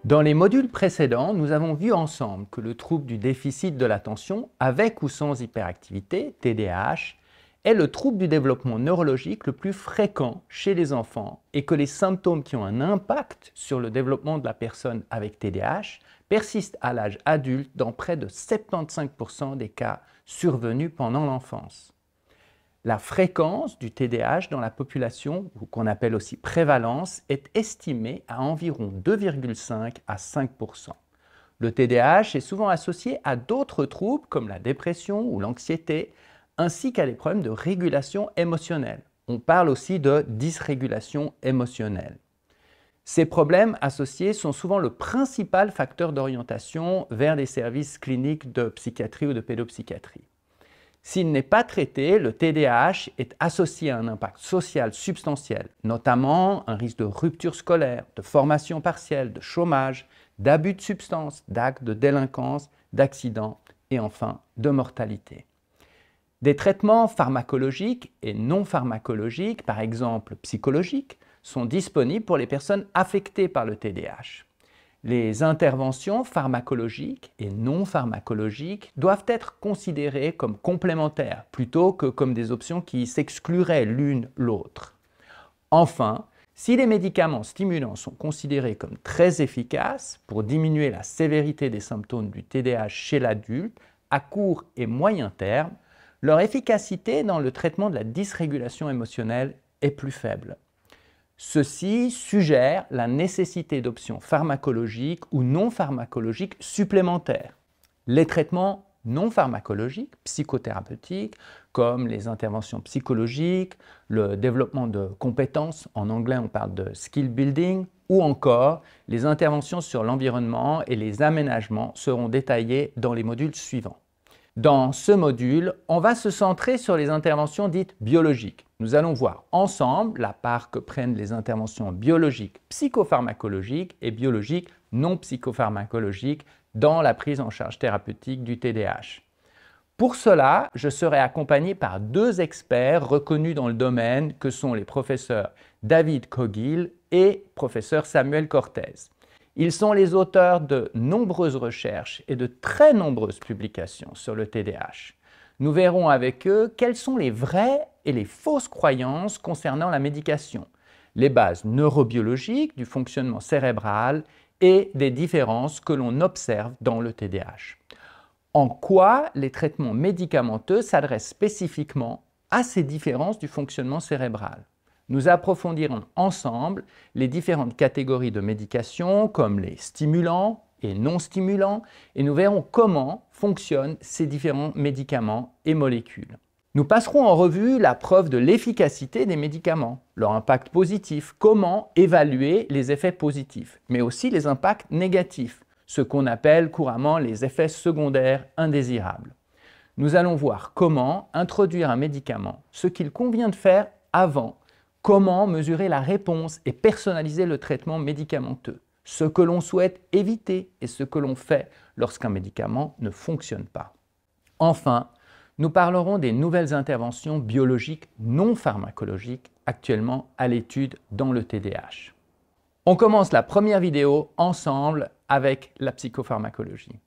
Dans les modules précédents, nous avons vu ensemble que le trouble du déficit de l'attention, avec ou sans hyperactivité, TDAH, est le trouble du développement neurologique le plus fréquent chez les enfants et que les symptômes qui ont un impact sur le développement de la personne avec TDAH persistent à l'âge adulte dans près de 75% des cas survenus pendant l'enfance. La fréquence du TDAH dans la population, ou qu'on appelle aussi prévalence, est estimée à environ 2,5 à 5%. Le TDAH est souvent associé à d'autres troubles comme la dépression ou l'anxiété, ainsi qu'à des problèmes de régulation émotionnelle. On parle aussi de dysrégulation émotionnelle. Ces problèmes associés sont souvent le principal facteur d'orientation vers les services cliniques de psychiatrie ou de pédopsychiatrie. S'il n'est pas traité, le TDAH est associé à un impact social substantiel, notamment un risque de rupture scolaire, de formation partielle, de chômage, d'abus de substances, d'actes de délinquance, d'accidents et enfin de mortalité. Des traitements pharmacologiques et non pharmacologiques, par exemple psychologiques, sont disponibles pour les personnes affectées par le TDAH. Les interventions pharmacologiques et non pharmacologiques doivent être considérées comme complémentaires plutôt que comme des options qui s'excluraient l'une l'autre. Enfin, si les médicaments stimulants sont considérés comme très efficaces pour diminuer la sévérité des symptômes du TDAH chez l'adulte à court et moyen terme, leur efficacité dans le traitement de la dysrégulation émotionnelle est plus faible. Ceci suggère la nécessité d'options pharmacologiques ou non pharmacologiques supplémentaires. Les traitements non pharmacologiques, psychothérapeutiques, comme les interventions psychologiques, le développement de compétences, en anglais on parle de skill building, ou encore les interventions sur l'environnement et les aménagements seront détaillés dans les modules suivants. Dans ce module, on va se centrer sur les interventions dites biologiques. Nous allons voir ensemble la part que prennent les interventions biologiques psychopharmacologiques et biologiques non psychopharmacologiques dans la prise en charge thérapeutique du TDAH. Pour cela, je serai accompagné par deux experts reconnus dans le domaine que sont les professeurs David Coghill et professeur Samuel Cortez. Ils sont les auteurs de nombreuses recherches et de très nombreuses publications sur le TDAH. Nous verrons avec eux quelles sont les vraies et les fausses croyances concernant la médication, les bases neurobiologiques du fonctionnement cérébral et des différences que l'on observe dans le TDAH. En quoi les traitements médicamenteux s'adressent spécifiquement à ces différences du fonctionnement cérébral. Nous approfondirons ensemble les différentes catégories de médication comme les stimulants et non stimulants et nous verrons comment fonctionnent ces différents médicaments et molécules. Nous passerons en revue la preuve de l'efficacité des médicaments, leur impact positif, comment évaluer les effets positifs, mais aussi les impacts négatifs, ce qu'on appelle couramment les effets secondaires indésirables. Nous allons voir comment introduire un médicament, ce qu'il convient de faire avant, comment mesurer la réponse et personnaliser le traitement médicamenteux, ce que l'on souhaite éviter et ce que l'on fait lorsqu'un médicament ne fonctionne pas. Enfin, nous parlerons des nouvelles interventions biologiques non pharmacologiques actuellement à l'étude dans le TDAH. On commence la première vidéo ensemble avec la psychopharmacologie.